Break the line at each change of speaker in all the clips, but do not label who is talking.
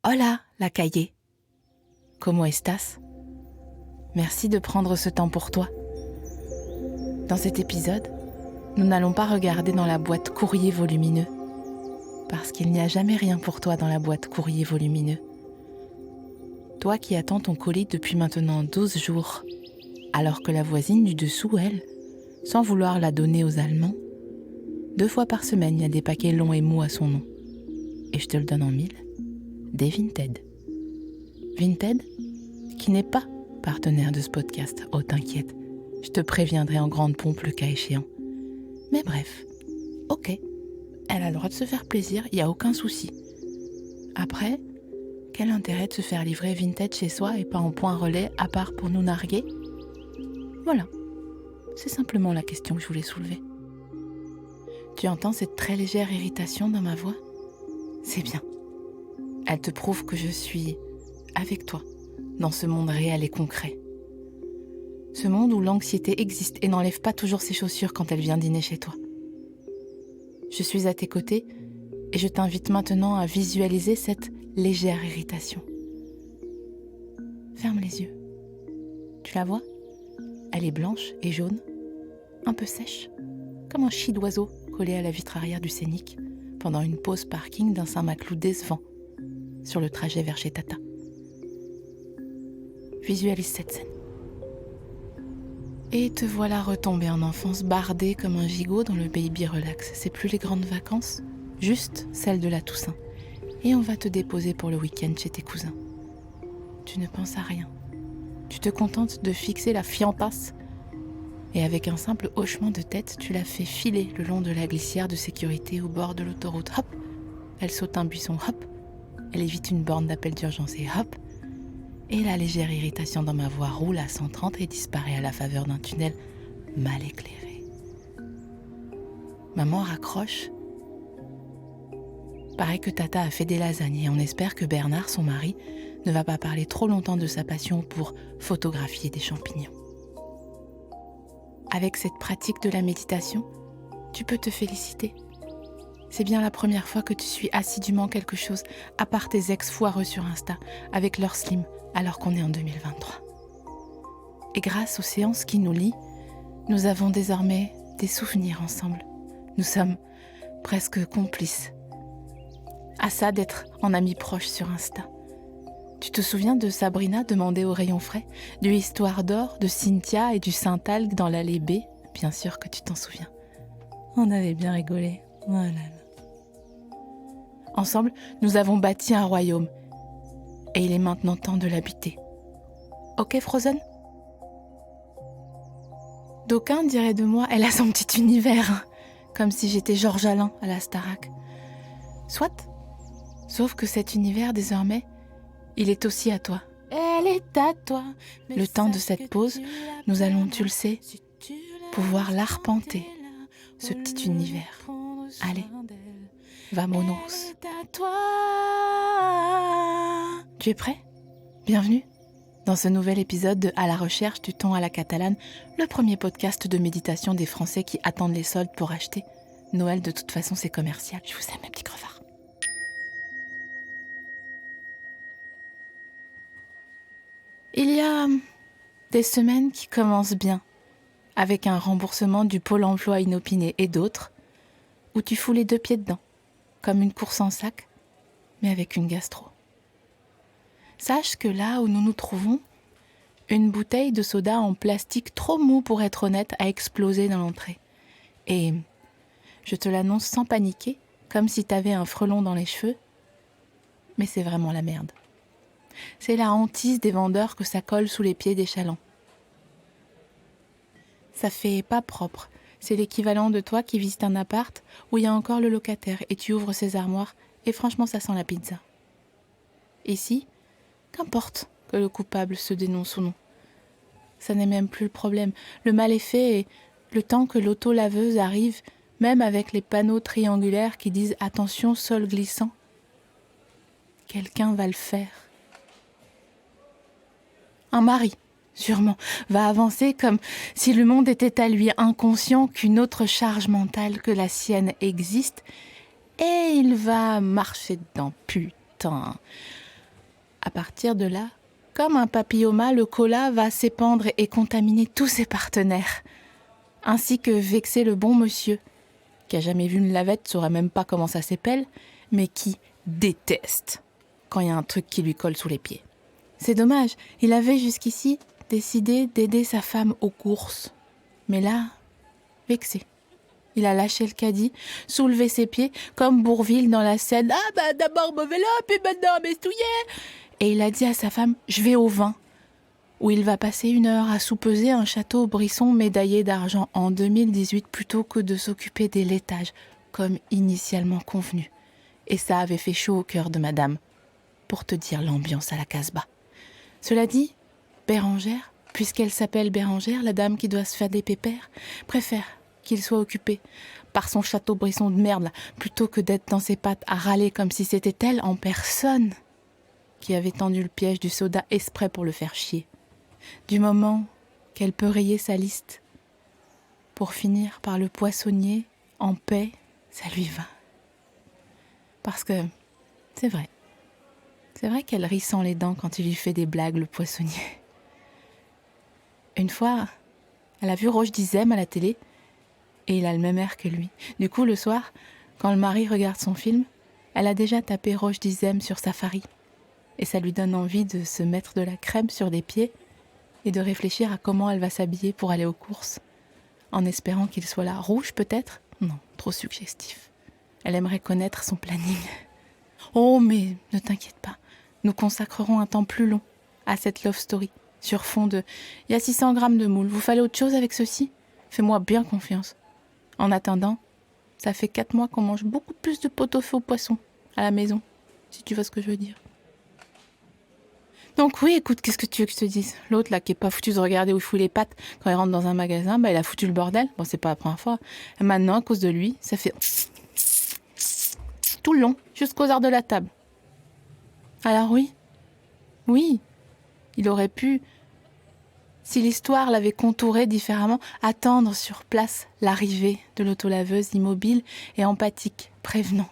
Hola, la calle. ¿Cómo estás? Merci de prendre ce temps pour toi. Dans cet épisode, nous n'allons pas regarder dans la boîte courrier volumineux, parce qu'il n'y a jamais rien pour toi dans la boîte courrier volumineux. Toi qui attends ton colis depuis maintenant 12 jours, alors que la voisine du dessous, elle, sans vouloir la donner aux Allemands, 2 fois par semaine, il y a des paquets longs et mous à son nom. Et je te le donne en 1000, des Vinted. Vinted, qui n'est pas partenaire de ce podcast, oh t'inquiète, je te préviendrai en grande pompe le cas échéant. Mais bref, ok, elle a le droit de se faire plaisir, il n'y a aucun souci. Après, quel intérêt de se faire livrer Vinted chez soi et pas en point relais à part pour nous narguer? Voilà, c'est simplement la question que je voulais soulever. Tu entends cette très légère irritation dans ma voix? C'est bien. Elle te prouve que je suis avec toi dans ce monde réel et concret. Ce monde où l'anxiété existe et n'enlève pas toujours ses chaussures quand elle vient dîner chez toi. Je suis à tes côtés et je t'invite maintenant à visualiser cette légère irritation. Ferme les yeux. Tu la vois? Elle est blanche et jaune, un peu sèche, comme un chie d'oiseau collé à la vitre arrière du Scénic pendant une pause parking d'un Saint-Maclou décevant sur le trajet vers chez Tata. Visualise cette scène. Et te voilà retombé en enfance, bardé comme un gigot dans le baby relax. C'est plus les grandes vacances, juste celle de la Toussaint. Et on va te déposer pour le week-end chez tes cousins. Tu ne penses à rien. Tu te contentes de fixer la fiantasse. Et avec un simple hochement de tête, tu la fais filer le long de la glissière de sécurité au bord de l'autoroute. Hop, elle saute un buisson. Hop, elle évite une borne d'appel d'urgence et hop. Et la légère irritation dans ma voix roule à 130 et disparaît à la faveur d'un tunnel mal éclairé. Maman raccroche. Paraît que Tata a fait des lasagnes et on espère que Bernard, son mari, ne va pas parler trop longtemps de sa passion pour photographier des champignons. Avec cette pratique de la méditation, tu peux te féliciter. C'est bien la première fois que tu suis assidûment quelque chose, à part tes ex foireux sur Insta, avec leur slim, alors qu'on est en 2023. Et grâce aux séances qui nous lient, nous avons désormais des souvenirs ensemble. Nous sommes presque complices. À ça d'être en ami proche sur Insta. Tu te souviens de Sabrina demander au rayon frais, du Histoire d'or, de Cynthia et du Saint-Algue dans l'allée B? Bien sûr que tu t'en souviens. On avait bien rigolé. Oh là là. Ensemble, nous avons bâti un royaume. Et il est maintenant temps de l'habiter. Ok, Frozen? D'aucuns diraient de moi, elle a son petit univers, comme si j'étais Georges Alain à la Starac. Soit. Sauf que cet univers, désormais, il est aussi à toi. Elle est à toi. Le temps de cette pause, nous allons, tu le sais, pouvoir l'arpenter, ce petit univers. Allez, vamonos. Tu es prêt? Bienvenue dans ce nouvel épisode de À la recherche du ton à la catalane, le premier podcast de méditation des Français qui attendent les soldes pour acheter. Noël, de toute façon, c'est commercial. Je vous aime, mes petits crevards. Il y a des semaines qui commencent bien, avec un remboursement du Pôle emploi inopiné et d'autres, où tu fous les 2 pieds dedans, comme une course en sac, mais avec une gastro. Sache que là où nous nous trouvons, une bouteille de soda en plastique trop mou pour être honnête a explosé dans l'entrée. Et je te l'annonce sans paniquer, comme si t'avais un frelon dans les cheveux, mais c'est vraiment la merde. C'est la hantise des vendeurs que ça colle sous les pieds des chalands. Ça fait pas propre. C'est l'équivalent de toi qui visite un appart où il y a encore le locataire et tu ouvres ses armoires et franchement ça sent la pizza. Ici, qu'importe que le coupable se dénonce ou non. Ça n'est même plus le problème. Le mal est fait et le temps que l'auto-laveuse arrive, même avec les panneaux triangulaires qui disent « Attention, sol glissant », quelqu'un va le faire. Un mari, sûrement, va avancer comme si le monde était à lui, inconscient qu'une autre charge mentale que la sienne existe, et il va marcher dedans. Putain, À partir de là, comme un papilloma, le cola va s'épandre et contaminer tous ses partenaires, ainsi que vexer le bon monsieur, qui a jamais vu une lavette, saurait même pas comment ça s'épelle, mais qui déteste quand il y a un truc qui lui colle sous les pieds. C'est dommage, il avait jusqu'ici décidé d'aider sa femme aux courses. Mais là, vexé. Il a lâché le caddie, soulevé ses pieds, comme Bourvil dans la scène. « Ah bah d'abord mauvais là, puis maintenant m'estouiller !» Et il a dit à sa femme « Je vais au vin !» où il va passer 1 heure à soupeser un château au Brisson médaillé d'argent en 2018 plutôt que de s'occuper des laitages, comme initialement convenu. Et ça avait fait chaud au cœur de madame, pour te dire l'ambiance à la Casbah. Cela dit, Bérangère, puisqu'elle s'appelle Bérangère, la dame qui doit se faire des pépères, préfère qu'il soit occupé par son château Brisson de merde, là, plutôt que d'être dans ses pattes à râler comme si c'était elle en personne qui avait tendu le piège du soda exprès pour le faire chier. Du moment qu'elle peut rayer sa liste, pour finir par le poissonnier en paix, ça lui va. Parce que c'est vrai qu'elle rit sans les dents quand il lui fait des blagues, le poissonnier. Une fois, elle a vu Roche Dizem à la télé et il a le même air que lui. Du coup, le soir, quand le mari regarde son film, elle a déjà tapé Roche Dizem sur Safari. Et ça lui donne envie de se mettre de la crème sur les pieds et de réfléchir à comment elle va s'habiller pour aller aux courses, en espérant qu'il soit là. Rouge peut-être ? Non, trop suggestif. Elle aimerait connaître son planning. Oh, mais ne t'inquiète pas, nous consacrerons un temps plus long à cette love story, sur fond de « Il y a 600 grammes de moules, vous fallait autre chose avec ceci ? Fais-moi bien confiance. » En attendant, ça fait 4 mois qu'on mange beaucoup plus de pot-au-feu au poisson à la maison, si tu vois ce que je veux dire. Donc oui, écoute, qu'est-ce que tu veux que je te dise ? L'autre, là, qui est pas foutu de regarder où il fout les pattes quand il rentre dans un magasin, il a foutu le bordel. Bon, c'est pas la première fois. Et maintenant, à cause de lui, ça fait tout le long, jusqu'aux arts de la table. Alors oui, il aurait pu, si l'histoire l'avait contouré différemment, attendre sur place l'arrivée de l'autolaveuse immobile et empathique, prévenant.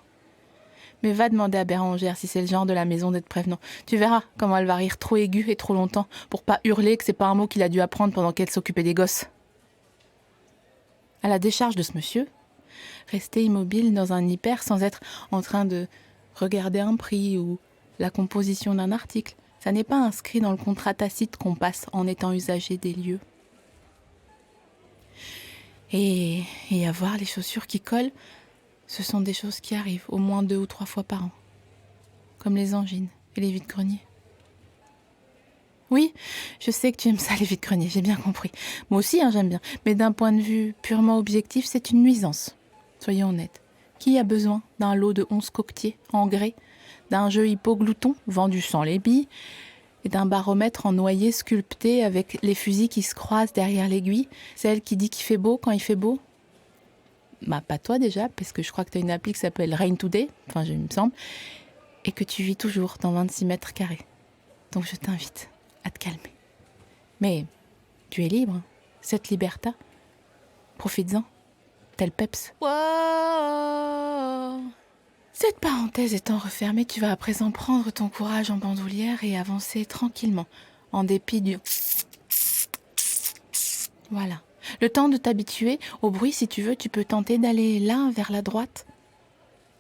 Mais va demander à Bérangère si c'est le genre de la maison d'être prévenant. Tu verras comment elle va rire trop aiguë et trop longtemps pour pas hurler que c'est pas un mot qu'il a dû apprendre pendant qu'elle s'occupait des gosses. À la décharge de ce monsieur, rester immobile dans un hyper sans être en train de regarder un prix ou la composition d'un article, ça n'est pas inscrit dans le contrat tacite qu'on passe en étant usager des lieux. Et avoir les chaussures qui collent, ce sont des choses qui arrivent au moins 2 ou 3 fois par an, comme les angines et les vides-greniers. Oui, je sais que tu aimes ça, les vides-greniers, j'ai bien compris. Moi aussi, j'aime bien. Mais d'un point de vue purement objectif, c'est une nuisance. Soyons honnêtes. Qui a besoin d'un lot de 11 coquetiers en grès, d'un jeu hypoglouton vendu sans les billes, et d'un baromètre en noyer sculpté avec les fusils qui se croisent derrière l'aiguille, celle qui dit qu'il fait beau quand il fait beau ? Bah, pas toi déjà, parce que je crois que tu as une appli qui s'appelle Rain Today, il me semble, et que tu vis toujours dans 26 mètres carrés. Donc je t'invite à te calmer. Mais tu es libre, cette liberta. Profites-en, tel Peps. Wow. Cette parenthèse étant refermée, tu vas à présent prendre ton courage en bandoulière et avancer tranquillement, en dépit du... Voilà. Le temps de t'habituer au bruit, si tu veux, tu peux tenter d'aller là, vers la droite,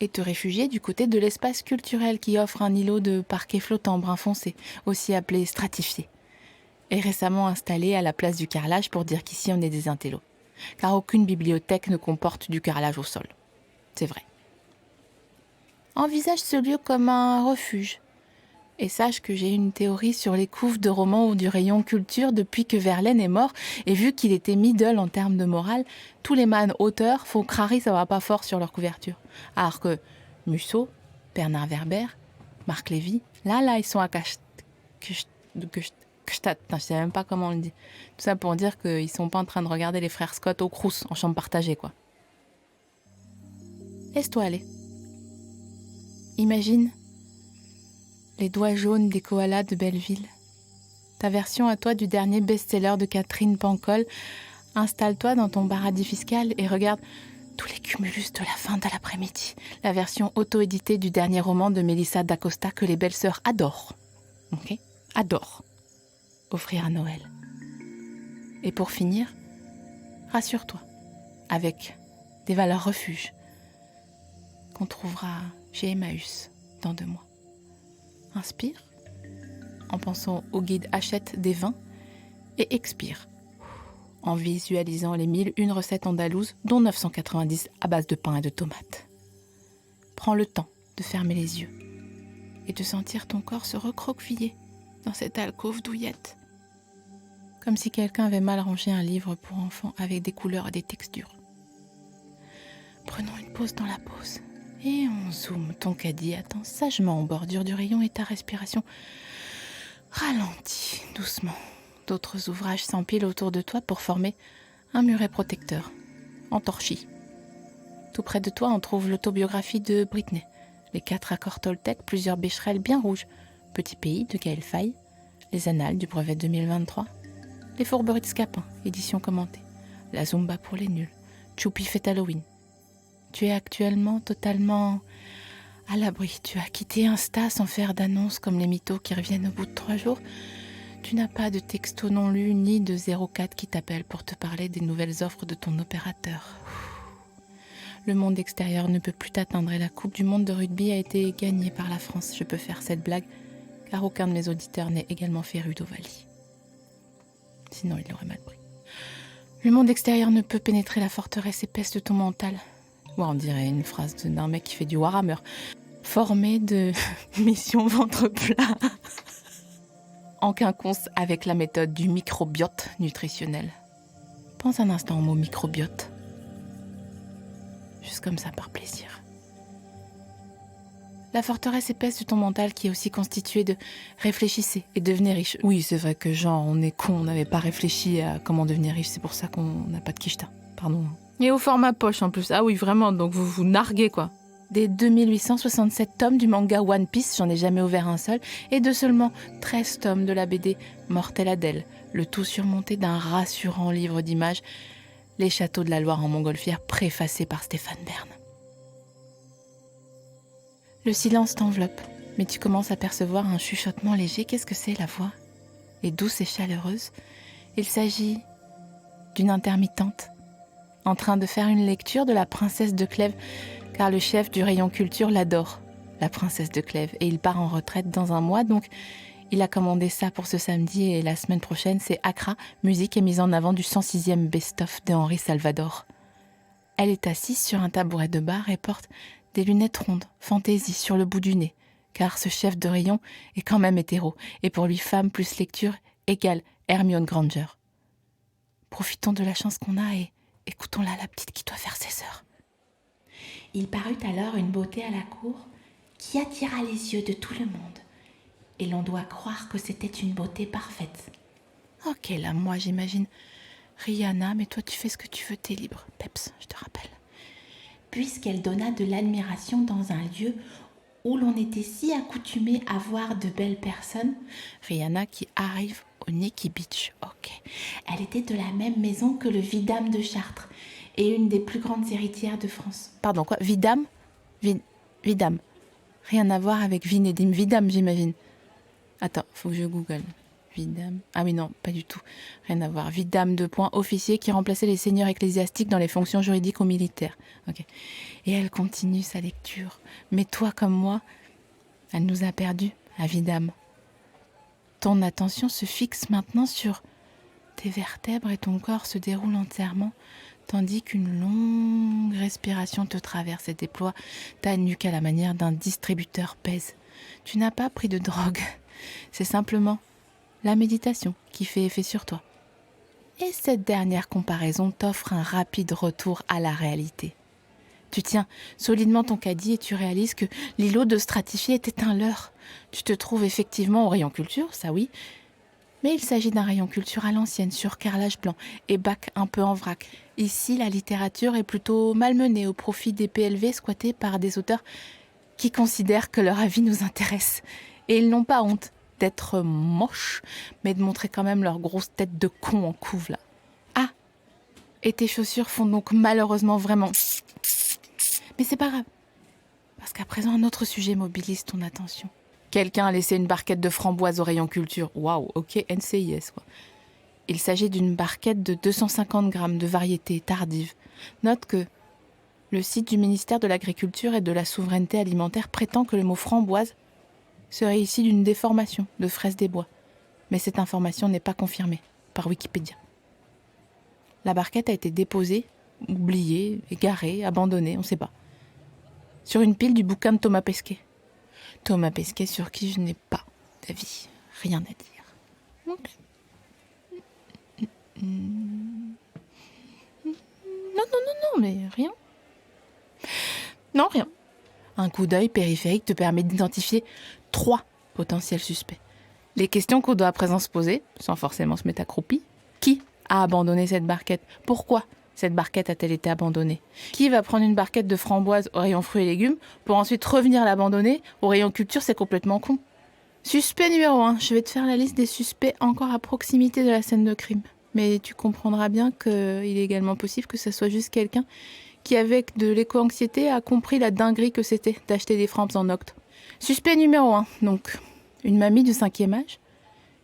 et te réfugier du côté de l'espace culturel qui offre un îlot de parquet flottant brun foncé, aussi appelé stratifié, et récemment installé à la place du carrelage pour dire qu'ici on est des intellos. Car aucune bibliothèque ne comporte du carrelage au sol. C'est vrai. Envisage ce lieu comme un refuge. Et sache que j'ai une théorie sur les couves de romans ou du rayon culture depuis que Verlaine est mort, et vu qu'il était middle en termes de morale, tous les man auteurs font crari, ça va pas fort sur leur couverture. Alors que Musso, Bernard Werber, Marc Lévy, là, ils sont à Kstatt, je sais même pas comment on le dit. Tout ça pour dire qu'ils sont pas en train de regarder les frères Scott au Crous en chambre partagée, quoi. Laisse-toi aller. Imagine les doigts jaunes des koalas de Belleville. Ta version à toi du dernier best-seller de Catherine Pancol. Installe-toi dans ton paradis fiscal et regarde tous les cumulus de la fin de l'après-midi. La version auto-éditée du dernier roman de Melissa d'Acosta que les belles-sœurs adorent. ok ? Adore offrir à Noël. Et pour finir, rassure-toi, avec des valeurs refuges qu'on trouvera chez Emmaüs dans 2 mois. Inspire en pensant au guide Achète des vins et expire en visualisant les 1001 recettes andalouses, dont 990 à base de pain et de tomates. Prends le temps de fermer les yeux et de sentir ton corps se recroqueviller dans cette alcôve douillette. Comme si quelqu'un avait mal rangé un livre pour enfants avec des couleurs et des textures. Prenons une pause dans la pause et on zoome. Ton caddie attend sagement en bordure du rayon et ta respiration ralentit doucement. D'autres ouvrages s'empilent autour de toi pour former un muret protecteur, en torchis. Tout près de toi, on trouve l'autobiographie de Britney, les 4 accords Toltec, plusieurs bécherelles bien rouges, Petit pays de Gaël Faye, les annales du brevet 2023, les fourberies de Scapin, édition commentée, la Zumba pour les nuls, Choupi fête Halloween. Tu es actuellement totalement à l'abri. Tu as quitté Insta sans faire d'annonce comme les mythos qui reviennent au bout de 3 jours. Tu n'as pas de texto non lu ni de 04 qui t'appelle pour te parler des nouvelles offres de ton opérateur. Le monde extérieur ne peut plus t'atteindre et la Coupe du monde de rugby a été gagnée par la France. Je peux faire cette blague car aucun de mes auditeurs n'est également féru d'Ovalie. Sinon, il l'aurait mal pris. Le monde extérieur ne peut pénétrer la forteresse épaisse de ton mental. Ouais, on dirait une phrase d'un mec qui fait du Warhammer. Formé de mission ventre plat. En quinconce avec la méthode du microbiote nutritionnel. Pense un instant au mot microbiote. Juste comme ça, par plaisir. La forteresse épaisse de ton mental qui est aussi constituée de réfléchissez et devenez riche. Oui, c'est vrai que genre, on est con, on n'avait pas réfléchi à comment devenir riche, c'est pour ça qu'on n'a pas de quicheta. Pardon. Et au format poche en plus. Ah oui, vraiment, donc vous vous narguez quoi. Des 2867 tomes du manga One Piece, j'en ai jamais ouvert un seul, et de seulement 13 tomes de la BD Mortel Adèle, le tout surmonté d'un rassurant livre d'images, Les châteaux de la Loire en montgolfière, préfacé par Stéphane Bern. Le silence t'enveloppe, mais tu commences à percevoir un chuchotement léger. Qu'est-ce que c'est la voix ? Et douce et chaleureuse. Il s'agit d'une intermittente, en train de faire une lecture de La Princesse de Clèves, car le chef du rayon culture l'adore, La Princesse de Clèves, et il part en retraite dans 1 mois, donc il a commandé ça pour ce samedi, et la semaine prochaine, c'est Accra, musique et mise en avant du 106e best-of de Henri Salvador. Elle est assise sur un tabouret de bar et porte des lunettes rondes, fantaisie sur le bout du nez, car ce chef de rayon est quand même hétéro, et pour lui, femme plus lecture égale Hermione Granger. Profitons de la chance qu'on a et écoutons-la, la petite qui doit faire ses heures. Il parut alors une beauté à la cour qui attira les yeux de tout le monde, et l'on doit croire que c'était une beauté parfaite. Ok, là, moi, j'imagine Rihanna, mais toi, tu fais ce que tu veux, t'es libre. Peps, je te rappelle. Puisqu'elle donna de l'admiration dans un lieu où l'on était si accoutumé à voir de belles personnes. Rihanna qui arrive au Nikki Beach. Ok. Elle était de la même maison que le Vidame de Chartres et une des plus grandes héritières de France. Pardon, quoi ? Vidame ? Vidame. Rien à voir avec Vinedim. Vidame, j'imagine. Attends, faut que je google. Vidame. Ah oui, non, pas du tout. Rien à voir. Vidame de point officier qui remplaçait les seigneurs ecclésiastiques dans les fonctions juridiques ou militaires. Ok. Et elle continue sa lecture. Mais toi comme moi, elle nous a perdus, la Vidame. Ton attention se fixe maintenant sur tes vertèbres et ton corps se déroule entièrement, tandis qu'une longue respiration te traverse et déploie ta nuque à la manière d'un distributeur pèse. Tu n'as pas pris de drogue. C'est simplement la méditation qui fait effet sur toi. Et cette dernière comparaison t'offre un rapide retour à la réalité. Tu tiens solidement ton caddie et tu réalises que l'îlot de stratifié était un leurre. Tu te trouves effectivement au rayon culture, ça oui, mais il s'agit d'un rayon culture à l'ancienne, sur carrelage blanc et bac un peu en vrac. Ici, la littérature est plutôt malmenée au profit des PLV squattés par des auteurs qui considèrent que leur avis nous intéresse. Et ils n'ont pas honte d'être moches, mais de montrer quand même leur grosse tête de con en couve là. Ah, et tes chaussures font donc malheureusement vraiment... Mais c'est pas grave, parce qu'à présent un autre sujet mobilise ton attention. Quelqu'un a laissé une barquette de framboises au rayon culture. Waouh, ok, NCIS, quoi. Il s'agit d'une barquette de 250 grammes de variété tardive. Note que le site du ministère de l'Agriculture et de la Souveraineté alimentaire prétend que le mot framboise serait issu d'une déformation de fraise des bois. Mais cette information n'est pas confirmée par Wikipédia. La barquette a été déposée, oubliée, égarée, abandonnée, on ne sait pas, sur une pile du bouquin de Thomas Pesquet. Thomas Pesquet sur qui je n'ai pas d'avis, rien à dire. Ok. Non, mais rien. Non, rien. Un coup d'œil périphérique te permet d'identifier 3 potentiels suspects. Les questions qu'on doit à présent se poser, sans forcément se mettre accroupi. Qui a abandonné cette barquette ? Pourquoi cette barquette a-t-elle été abandonnée ? Qui va prendre une barquette de framboises au rayon fruits et légumes pour ensuite revenir l'abandonner au rayon culture ? C'est complètement con. Suspect numéro 1. Je vais te faire la liste des suspects encore à proximité de la scène de crime. Mais tu comprendras bien qu'il est également possible que ce soit juste quelqu'un qui, avec de l'éco-anxiété, a compris la dinguerie que c'était d'acheter des frampes en octe. Suspect numéro 1. Donc, une mamie du 5e âge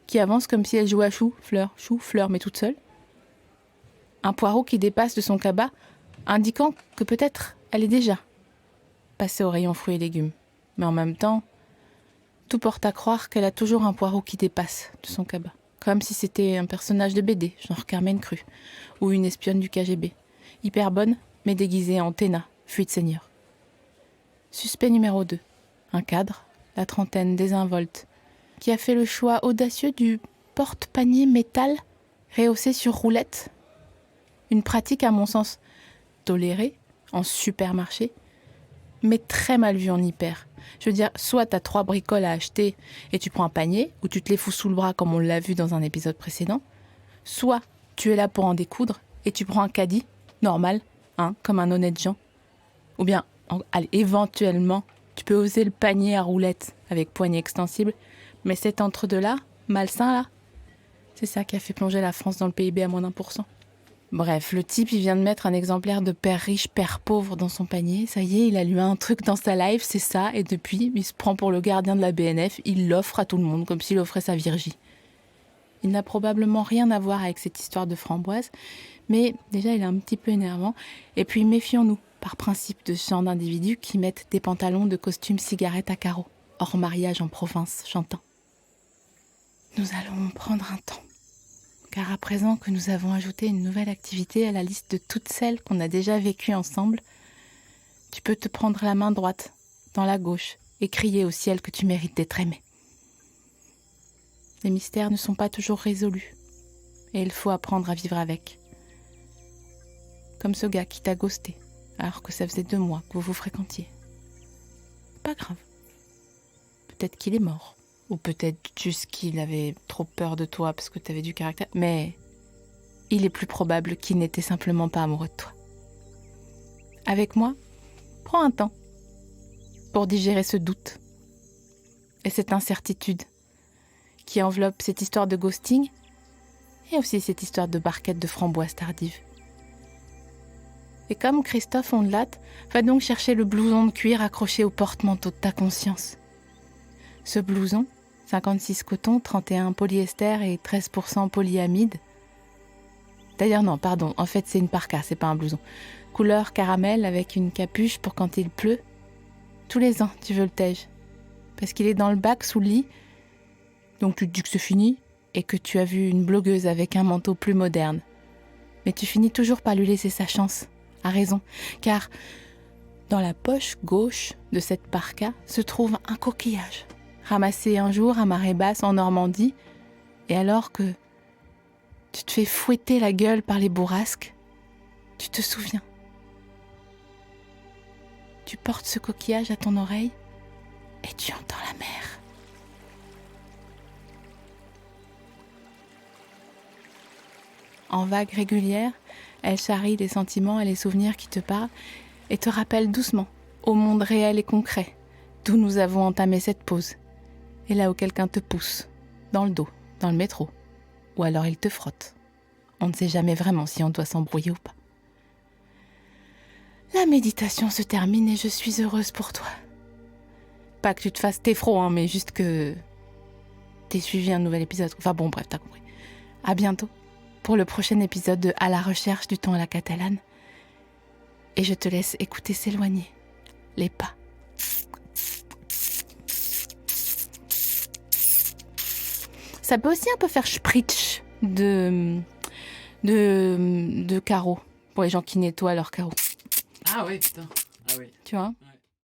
qui avance comme si elle jouait à chou, fleur, mais toute seule. Un poireau qui dépasse de son cabas, indiquant que peut-être elle est déjà passée au rayon fruits et légumes. Mais en même temps, tout porte à croire qu'elle a toujours un poireau qui dépasse de son cabas. Comme si c'était un personnage de BD, genre Carmen Cru, ou une espionne du KGB. Hyper bonne, mais déguisée en Téna, fuite seigneur. Suspect numéro 2. Un cadre, la trentaine, désinvolte, qui a fait le choix audacieux du porte-panier métal rehaussé sur roulette. Une pratique, à mon sens, tolérée en supermarché, mais très mal vue en hyper. Je veux dire, soit t'as 3 bricoles à acheter et tu prends un panier, ou tu te les fous sous le bras comme on l'a vu dans un épisode précédent, soit tu es là pour en découdre et tu prends un caddie, normal, comme un honnête gens. Ou bien, éventuellement, tu peux oser le panier à roulettes avec poignée extensible, mais cet entre-deux-là, malsain là, c'est ça qui a fait plonger la France dans le PIB à moins d'1%. Bref, le type, il vient de mettre un exemplaire de père riche, père pauvre dans son panier. Ça y est, il a lu un truc dans sa life, c'est ça. Et depuis, il se prend pour le gardien de la BNF. Il l'offre à tout le monde, comme s'il offrait sa Virgie. Il n'a probablement rien à voir avec cette histoire de framboise. Mais déjà, il est un petit peu énervant. Et puis, méfions-nous, par principe, de ce genre d'individus qui mettent des pantalons de costume cigarette à carreaux, hors mariage en province, chantant. Nous allons prendre un temps. Car à présent que nous avons ajouté une nouvelle activité à la liste de toutes celles qu'on a déjà vécues ensemble, tu peux te prendre la main droite, dans la gauche, et crier au ciel que tu mérites d'être aimé. Les mystères ne sont pas toujours résolus, et il faut apprendre à vivre avec. Comme ce gars qui t'a ghosté, alors que ça faisait 2 mois que vous vous fréquentiez. Pas grave. Peut-être qu'il est mort. Ou peut-être juste qu'il avait trop peur de toi parce que tu avais du caractère. Mais il est plus probable qu'il n'était simplement pas amoureux de toi. Avec moi, prends un temps pour digérer ce doute et cette incertitude qui enveloppe cette histoire de ghosting et aussi cette histoire de barquette de framboises tardives. Et comme Christophe Ondelat, va donc chercher le blouson de cuir accroché au porte-manteau de ta conscience. Ce blouson, 56 coton, 31 polyester et 13% polyamide. D'ailleurs non, pardon, en fait c'est une parka, c'est pas un blouson. Couleur caramel avec une capuche pour quand il pleut. Tous les ans tu voltiges. Parce qu'il est dans le bac sous le lit. Donc tu te dis que c'est fini et que tu as vu une blogueuse avec un manteau plus moderne. Mais tu finis toujours par lui laisser sa chance, à raison. Car dans la poche gauche de cette parka se trouve un coquillage. Ramassé un jour à marée basse en Normandie, et alors que tu te fais fouetter la gueule par les bourrasques, tu te souviens. Tu portes ce coquillage à ton oreille et tu entends la mer. En vagues régulières, elle charrie les sentiments et les souvenirs qui te parlent et te rappelle doucement au monde réel et concret d'où nous avons entamé cette pause. Et là où quelqu'un te pousse, dans le dos, dans le métro, ou alors il te frotte. On ne sait jamais vraiment si on doit s'embrouiller ou pas. La méditation se termine et je suis heureuse pour toi. Pas que tu te fasses téfro, hein, mais juste que t'aies suivi un nouvel épisode. Enfin bon, bref, t'as compris. À bientôt pour le prochain épisode de À la recherche du temps à la catalane. Et je te laisse écouter s'éloigner les pas. Ça peut aussi un peu faire spritch de carreaux pour les gens qui nettoient leurs carreaux.
Ah oui, putain. Ah oui.
Tu vois ?